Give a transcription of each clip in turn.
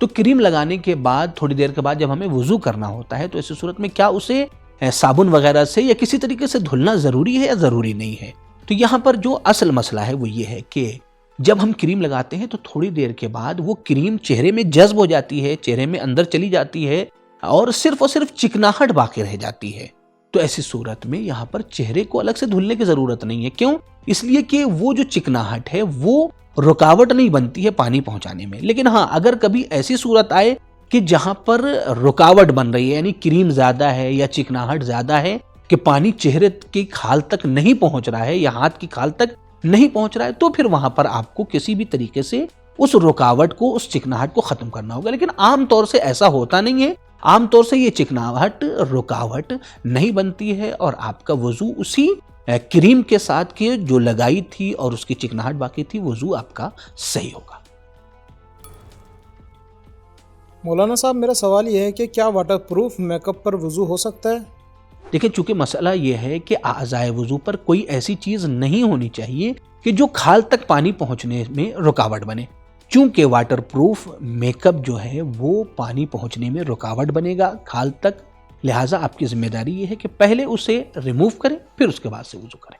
تو کریم لگانے کے بعد تھوڑی دیر کے بعد جب ہمیں وضو کرنا ہوتا ہے تو ایسی صورت میں کیا اسے صابن وغیرہ سے یا کسی طریقے سے دھلنا ضروری ہے یا ضروری نہیں ہے؟ تو یہاں پر جو اصل مسئلہ ہے وہ یہ ہے کہ جب ہم کریم لگاتے ہیں تو تھوڑی دیر کے بعد وہ کریم چہرے میں جذب ہو جاتی ہے، چہرے میں اندر چلی جاتی ہے اور صرف چکناہٹ باقی رہ جاتی ہے۔ تو ایسی صورت میں یہاں پر چہرے کو الگ سے دھلنے کی ضرورت نہیں ہے۔ کیوں؟ اس لیے کہ وہ جو چکناہٹ ہے وہ رکاوٹ نہیں بنتی ہے پانی پہنچانے میں۔ لیکن ہاں، اگر کبھی ایسی صورت آئے کہ جہاں پر رکاوٹ بن رہی ہے، یعنی کریم زیادہ ہے یا چکناہٹ زیادہ ہے کہ پانی چہرے کی کھال تک نہیں پہنچ رہا ہے یا ہاتھ کی کھال تک نہیں پہنچ رہا ہے، تو پھر وہاں پر آپ کو کسی بھی طریقے سے اس رکاوٹ کو، اس چکناہٹ کو ختم کرنا ہوگا۔ لیکن عام طور سے ایسا ہوتا نہیں ہے، عام طور سے یہ چکناہٹ رکاوٹ نہیں بنتی ہے اور آپ کا وضو اسی کریم کے ساتھ کی جو لگائی تھی اور اس کی چکناہٹ باقی تھی، وضو آپ کا صحیح ہوگا۔ مولانا صاحب، میرا سوال یہ ہے کہ کیا واٹر پروف میک اپ پر وضو ہو سکتا ہے؟ دیکھیں، چونکہ مسئلہ یہ ہے کہ اعضائے وضو پر کوئی ایسی چیز نہیں ہونی چاہیے کہ جو کھال تک پانی پہنچنے میں رکاوٹ بنے۔ چونکہ واٹر پروف میک اپ جو ہے وہ پانی پہنچنے میں رکاوٹ بنے گا کھال تک، لہٰذا آپ کی ذمہ داری یہ ہے کہ پہلے اسے ریموو کریں پھر اس کے بعد سے وضو کریں۔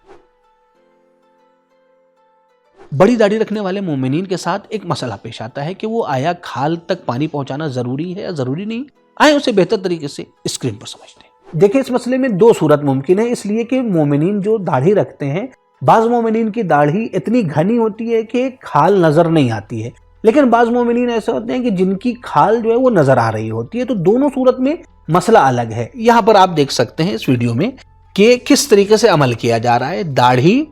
بڑی داڑھی رکھنے والے مومنین کے ساتھ ایک مسئلہ پیش آتا ہے کہ وہ آیا کھال تک پانی پہنچانا ضروری ہے یا ضروری نہیں؟ آئے اسے بہتر طریقے سے اسکرین پر سمجھتے ہیں۔ دیکھیں، اس مسئلے میں دو صورت ممکن ہے، اس لیے کہ مومنین جو داڑھی رکھتے ہیں، بعض مومنین کی داڑھی اتنی گھنی ہوتی ہے کہ کھال نظر نہیں آتی ہے، لیکن بعض مومنین ایسے ہوتے ہیں کہ جن کی کھال جو ہے وہ نظر آ رہی ہوتی ہے۔ تو دونوں صورت میں مسئلہ الگ ہے۔ یہاں پر آپ دیکھ سکتے ہیں اس ویڈیو میں کہ کس طریقے سے عمل کیا جا رہا ہے۔ داڑھی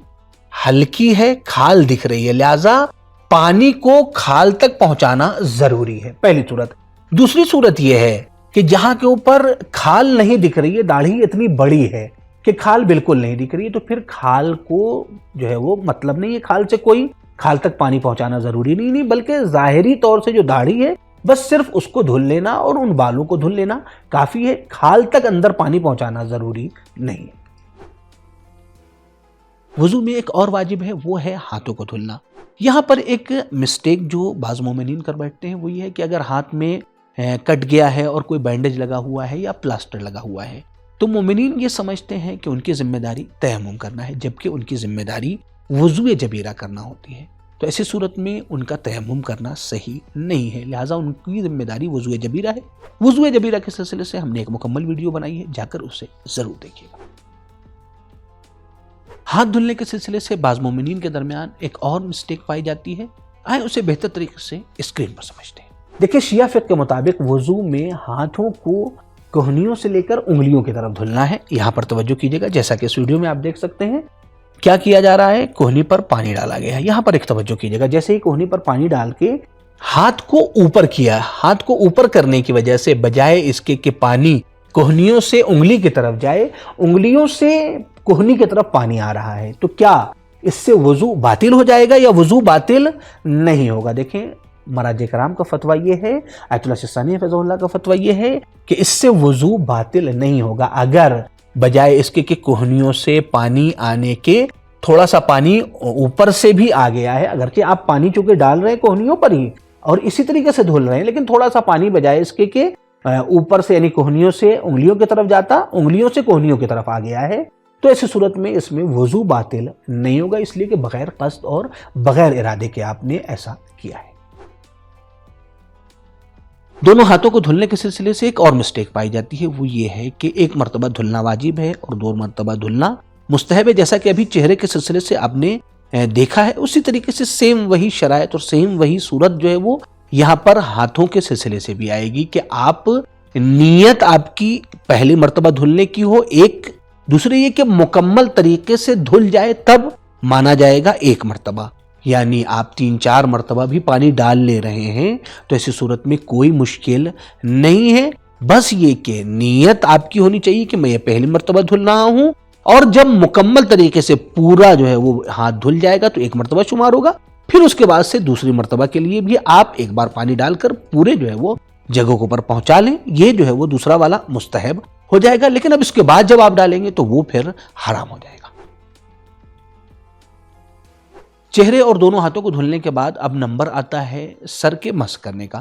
ہلکی ہے، کھال دکھ رہی ہے، لہذا پانی کو کھال تک پہنچانا ضروری ہے، پہلی صورت۔ دوسری صورت یہ ہے کہ جہاں کے اوپر کھال نہیں دکھ رہی ہے، داڑھی اتنی بڑی ہے کہ کھال بالکل نہیں دکھ رہی ہے، تو پھر کھال کو جو ہے وہ مطلب نہیں ہے، کھال سے کوئی کھال تک پانی پہنچانا ضروری نہیں، بلکہ ظاہری طور سے جو داڑھی ہے بس صرف اس کو دھل لینا اور ان بالوں کو دھل لینا کافی ہے، کھال تک اندر پانی پہنچانا ضروری نہیں ہے۔ وضو میں ایک اور واجب ہے، وہ ہے ہاتھوں کو دھلنا۔ یہاں پر ایک مسٹیک جو بعض مومنین کر بیٹھتے ہیں وہ یہ ہے کہ اگر ہاتھ میں کٹ گیا ہے اور کوئی بینڈیج لگا ہوا ہے یا پلاسٹر لگا ہوا ہے تو مومنین یہ سمجھتے ہیں کہ ان کی ذمہ داری تیمم کرنا ہے، جبکہ ان کی ذمہ داری وضو جبیرہ کرنا ہوتی ہے۔ تو ایسی صورت میں ان کا تیمم کرنا صحیح نہیں ہے، لہٰذا ان کی ذمہ داری وضو جبیرہ ہے۔ وضو جبیرہ کے سلسلے سے ہم نے ایک مکمل ویڈیو بنائی ہے، جا کر اسے ضرور دیکھیے گا۔ ہاتھ دھلنے کے سلسلے سے بعض مومنین کے درمیان ایک اور مسٹیک پائی جاتی ہے، آئے اسے بہتر طریقے سے اسکرین پر سمجھتے ہیں۔ دیکھیں، شیعہ فقہ کے مطابق وضو میں ہاتھوں کو کوہنیوں سے لے کر انگلیوں کی طرف دھلنا ہے۔ یہاں پر توجہ کیجیے گا، جیسا کہ اس ویڈیو میں آپ دیکھ سکتے ہیں کیا کیا جا رہا ہے، کوہنی پر پانی ڈالا گیا ہے۔ یہاں پر ایک توجہ کیجیے گا، جیسے ہی کوہنی پر پانی ڈال کے ہاتھ کو اوپر کیا، ہاتھ کو اوپر کرنے کی وجہ سے بجائے اس کے کہ پانی کوہنیوں سے انگلی کی طرف جائے، انگلیوں سے کوہنی کی طرف پانی آ رہا ہے، تو کیا اس سے وضو باطل ہو جائے گا یا وضو باطل نہیں ہوگا؟ دیکھیں، مراجع کرام کا فتویٰ یہ ہے، آیت اللہ سستانی حفظہ اللہ کا فتویٰ یہ ہے کہ اس سے وضو باطل نہیں ہوگا اگر بجائے اس کے کہ کوہنیوں سے پانی آنے کے تھوڑا سا پانی اوپر سے بھی آ گیا ہے، اگرچہ آپ پانی چونکہ ڈال رہے ہیں کوہنیوں پر ہی اور اسی طریقے سے دھل رہے ہیں، لیکن تھوڑا سا پانی بجائے اس کے کہ اوپر سے یعنی کوہنیوں سے انگلیوں کی طرف جاتا، انگلیوں سے کوہنیوں کی طرف آ گیا ہے، تو ایسی صورت میں اس میں وضو باطل نہیں ہوگا، اس لیے کہ بغیر قصد اور بغیر ارادے کے آپ نے ایسا کیا ہے۔ دونوں ہاتھوں کو دھلنے کے سلسلے سے ایک اور مسٹیک پائی جاتی ہے، وہ یہ ہے کہ ایک مرتبہ دھلنا واجب ہے اور 2 مرتبہ دھلنا مستحب ہے۔ جیسا کہ ابھی چہرے کے سلسلے سے آپ نے دیکھا ہے، اسی طریقے سے سیم وہی شرائط اور سیم وہی صورت جو ہے وہ یہاں پر ہاتھوں کے سلسلے سے بھی آئے گی کہ آپ نیت آپ کی پہلی مرتبہ دھلنے کی ہو ایک، دوسرے یہ کہ مکمل طریقے سے دھل جائے تب مانا جائے گا 1 مرتبہ، یعنی آپ 3-4 مرتبہ بھی پانی ڈال لے رہے ہیں تو ایسی صورت میں کوئی مشکل نہیں ہے، بس یہ کہ نیت آپ کی ہونی چاہیے کہ میں یہ پہلی مرتبہ دھل رہا ہوں، اور جب مکمل طریقے سے پورا جو ہے وہ ہاتھ دھل جائے گا تو 1 مرتبہ شمار ہوگا، پھر اس کے بعد سے دوسری مرتبہ کے لیے بھی آپ ایک بار پانی ڈال کر پورے جو ہے وہ جگہوں کو پر پہنچا لیں، یہ جو ہے وہ دوسرا والا مستحب ہو جائے گا، لیکن اب اس کے بعد جب آپ ڈالیں گے تو وہ پھر حرام ہو جائے گا۔ چہرے اور دونوں ہاتھوں کو دھلنے کے بعد اب نمبر آتا ہے سر کے مسح کرنے کا۔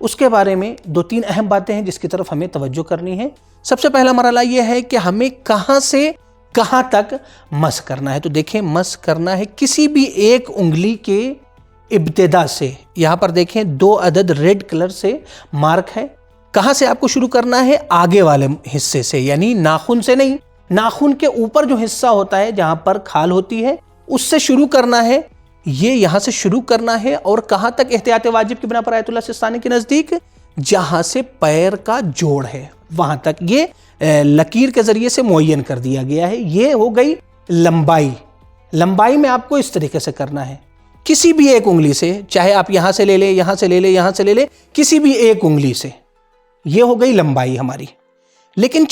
اس کے بارے میں 2-3 اہم باتیں ہیں جس کی طرف ہمیں توجہ کرنی ہے۔ سب سے پہلا مرحلہ یہ ہے کہ ہمیں کہاں سے کہاں تک مس کرنا ہے۔ تو دیکھیں مس کرنا ہے کسی بھی ایک انگلی کے ابتدا سے، یہاں پر دیکھیں 2 عدد ریڈ کلر سے مارک ہے۔ کہاں سے آپ کو شروع کرنا ہے؟ آگے والے حصے سے، یعنی ناخن سے نہیں، ناخن کے اوپر جو حصہ ہوتا ہے جہاں پر کھال ہوتی ہے اس سے شروع کرنا ہے، یہ یہاں سے شروع کرنا ہے۔ اور کہاں تک احتیاط واجب کی بنا پر آیت اللہ سستانی کے نزدیک؟ جہاں سے پیر کا جوڑ ہے وہاں تک، یہ لکیر کے ذریعے سے معین کر دیا گیا ہے۔ یہ ہو گئی لمبائی۔ لمبائی میں آپ کو اس طریقے سے کرنا ہے، کسی بھی ایک انگلی سے، چاہے آپ یہاں سے لے لیں، یہاں سے لے لیں، یہاں سے لے لیں، کسی بھی ایک انگلی سے، یہ ہو گئی لمبائی ہماری۔ لیکن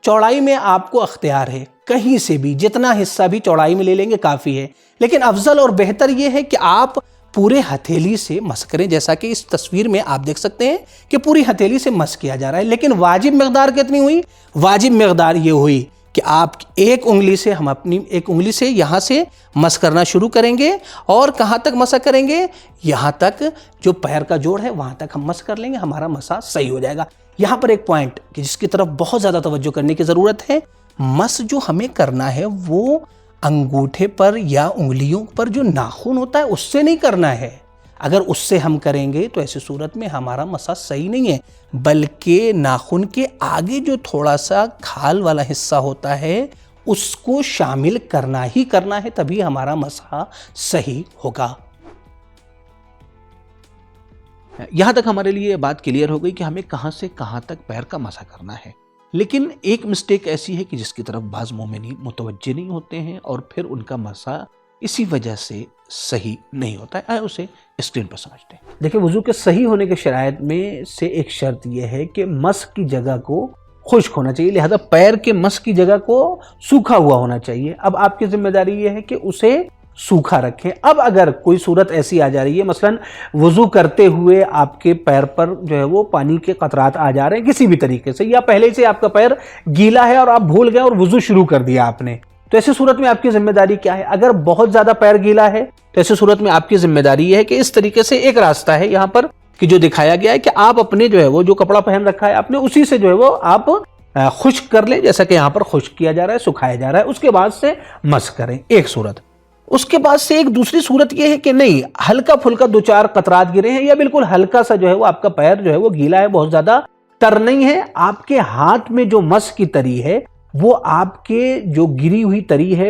چوڑائی میں آپ کو اختیار ہے، کہیں سے بھی جتنا حصہ بھی چوڑائی میں لے لیں گے کافی ہے، لیکن افضل اور بہتر یہ ہے کہ آپ پورے ہتھیلی سے مس کریں، جیسا کہ اس تصویر میں آپ دیکھ سکتے ہیں کہ پوری ہتھیلی سے مس کیا جا رہا ہے۔ لیکن واجب مقدار کتنی ہوئی؟ واجب مقدار یہ ہوئی کہ آپ ایک انگلی سے، ہم اپنی ایک انگلی سے یہاں سے مس کرنا شروع کریں گے، اور کہاں تک مسا کریں گے؟ یہاں تک جو پیر کا جوڑ ہے وہاں تک ہم مس کر لیں گے، ہمارا مسا صحیح ہو جائے گا۔ یہاں پر ایک پوائنٹ کہ جس کی طرف بہت زیادہ توجہ کرنے کی ضرورت ہے، مس جو ہمیں کرنا ہے وہ انگوٹھے پر یا انگلیوں پر جو ناخن ہوتا ہے اس سے نہیں کرنا ہے۔ اگر اس سے ہم کریں گے تو ایسی صورت میں ہمارا مسا صحیح نہیں ہے، بلکہ ناخن کے آگے جو تھوڑا سا کھال والا حصہ ہوتا ہے اس کو شامل کرنا ہی کرنا ہے، تبھی ہمارا مسا صحیح ہوگا۔ یہاں تک ہمارے لیے یہ بات کلیئر ہو گئی کہ ہمیں کہاں سے کہاں تک پیر کا مسا کرنا ہے۔ لیکن ایک مسٹیک ایسی ہے کہ جس کی طرف بعض مومنین متوجہ نہیں ہوتے ہیں اور پھر ان کا مسا اسی وجہ سے صحیح نہیں ہوتا ہے۔ آئے اسے اسکرین پر سمجھتے ہیں۔ دیکھیں وضو کے صحیح ہونے کے شرائط میں سے ایک شرط یہ ہے کہ مس کی جگہ کو خشک ہونا چاہیے، لہذا پیر کے مس کی جگہ کو سوکھا ہوا ہونا چاہیے۔ اب آپ کی ذمہ داری یہ ہے کہ اسے سوکھا رکھیں۔ اب اگر کوئی صورت ایسی آ جا رہی ہے، مثلا وضو کرتے ہوئے آپ کے پیر پر جو ہے وہ پانی کے قطرات آ جا رہے ہیں کسی بھی طریقے سے، یا پہلے سے آپ کا پیر گیلا ہے اور آپ بھول گئے اور وضو شروع کر دیا آپ نے، تو ایسی صورت میں آپ کی ذمہ داری کیا ہے؟ اگر بہت زیادہ پیر گیلا ہے تو ایسی صورت میں آپ کی ذمہ داری یہ ہے کہ اس طریقے سے ایک راستہ ہے یہاں پر کہ جو دکھایا گیا ہے کہ آپ اپنے جو ہے وہ جو کپڑا پہن رکھا ہے آپ نے اسی سے جو ہے وہ آپ خشک کر لیں، جیسا کہ یہاں پر خشک کیا جا رہا ہے، سکھایا جا رہا ہے، اس کے بعد سے مس کریں، ایک صورت۔ اس کے بعد سے ایک دوسری صورت یہ ہے کہ نہیں، ہلکا پھلکا 2-4 قطرات گرے ہیں یا بالکل ہلکا سا جو ہے وہ آپ کا پیر جو ہے وہ گیلا ہے، بہت زیادہ تر نہیں ہے، آپ کے ہاتھ میں جو مس کی تری ہے وہ آپ کے جو گری ہوئی تری ہے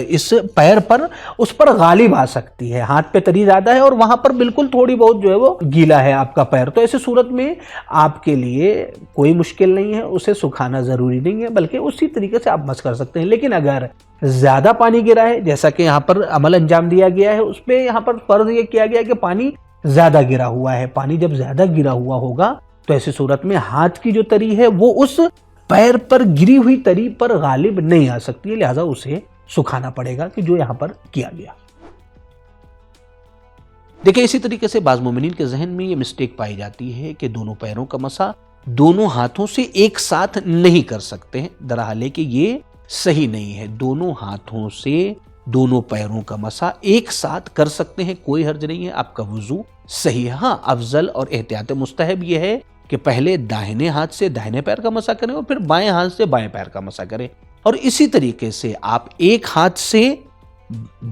اس پیر پر، اس پر غالب آ سکتی ہے، ہاتھ پہ تری زیادہ ہے اور وہاں پر بالکل تھوڑی بہت جو ہے وہ گیلا ہے آپ کا پیر، تو ایسی صورت میں آپ کے لیے کوئی مشکل نہیں ہے، اسے سکھانا ضروری نہیں ہے، بلکہ اسی طریقے سے آپ مس کر سکتے ہیں۔ لیکن اگر زیادہ پانی گرا ہے، جیسا کہ یہاں پر عمل انجام دیا گیا ہے، اس پہ یہاں پر فرض یہ کیا گیا ہے کہ پانی زیادہ گرا ہوا ہے، پانی جب زیادہ گرا ہوا ہوگا تو ایسی صورت میں ہاتھ کی جو تری ہے وہ اس پیر پر گری ہوئی تری پر غالب نہیں آ سکتی ہے، لہذا اسے سکھانا پڑے گا، کہ جو یہاں پر کیا گیا۔ دیکھیں اسی طریقے سے بعض مومنین کے ذہن میں یہ مسٹیک پائی جاتی ہے کہ دونوں پیروں کا مسا دونوں ہاتھوں سے ایک ساتھ نہیں کر سکتے ہیں، درحال کہ یہ صحیح نہیں ہے، دونوں ہاتھوں سے دونوں پیروں کا مسا ایک ساتھ کر سکتے ہیں، کوئی حرج نہیں ہے، آپ کا وضو صحیح ہے۔ ہاں افضل اور احتیاط مستحب یہ ہے کہ پہلے داہنے ہاتھ سے داہنے پیر کا مسا کریں اور پھر بائیں ہاتھ سے بائیں پیر کا مسا کریں، اور اسی طریقے سے آپ ایک ہاتھ سے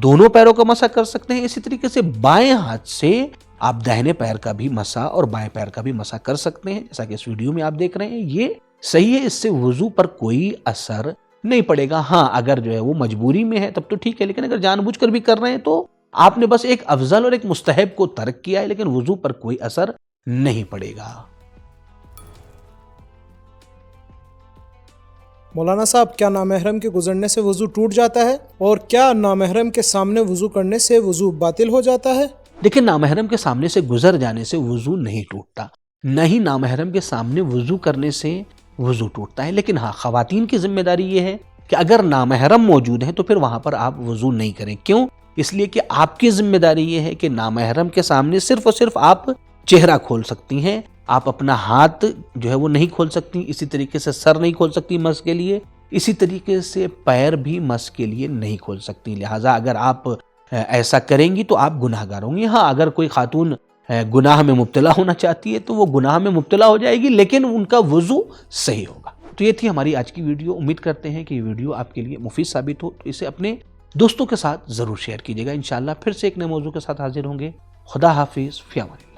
دونوں پیروں کا مسا کر سکتے ہیں، اسی طریقے سے بائیں ہاتھ سے آپ داہنے پیر کا بھی مسا اور بائیں پیر کا بھی مسا کر سکتے ہیں، جیسا کہ اس ویڈیو میں آپ دیکھ رہے ہیں، یہ صحیح ہے، اس سے وضو پر کوئی اثر نہیں پڑے گا۔ ہاں اگر جو ہے وہ مجبوری میں ہے تب تو ٹھیک ہے، لیکن اگر جان بوجھ کر بھی کر رہے ہیں تو آپ نے بس ایک افضل اور ایک مستحب کو ترک کیا ہے، لیکن وضو پر کوئی اثر نہیں پڑے گا۔ مولانا صاحب، کیا نامحرم کے گزرنے سے وضو ٹوٹ جاتا ہے؟ اور کیا نامحرم کے سامنے وضو کرنے سے وضو باطل ہو جاتا ہے؟ دیکھیں نامحرم کے سامنے سے گزر جانے سے وضو نہیں ٹوٹتا، نہ ہی نامحرم کے سامنے وضو کرنے سے وضو ٹوٹتا ہے، لیکن ہاں خواتین کی ذمہ داری یہ ہے کہ اگر نامحرم موجود ہیں تو پھر وہاں پر آپ وضو نہیں کریں۔ کیوں؟ اس لیے کہ آپ کی ذمہ داری یہ ہے کہ نامحرم کے سامنے صرف اور صرف آپ چہرہ کھول سکتی ہیں، آپ اپنا ہاتھ جو ہے وہ نہیں کھول سکتی، اسی طریقے سے سر نہیں کھول سکتی مس کے لیے، اسی طریقے سے پیر بھی مس کے لیے نہیں کھول سکتی، لہٰذا اگر آپ ایسا کریں گی تو آپ گناہگار ہوں گی۔ ہاں اگر کوئی خاتون گناہ میں مبتلا ہونا چاہتی ہے تو وہ گناہ میں مبتلا ہو جائے گی، لیکن ان کا وضو صحیح ہوگا۔ تو یہ تھی ہماری آج کی ویڈیو۔ امید کرتے ہیں کہ یہ ویڈیو آپ کے لیے مفید ثابت ہو، تو اسے اپنے دوستوں کے ساتھ ضرور شیئر کیجیے گا۔ انشاءاللہ پھر سے ایک نئے موضوع کے ساتھ حاضر ہوں گے۔ خدا حافظ، فی امان اللہ۔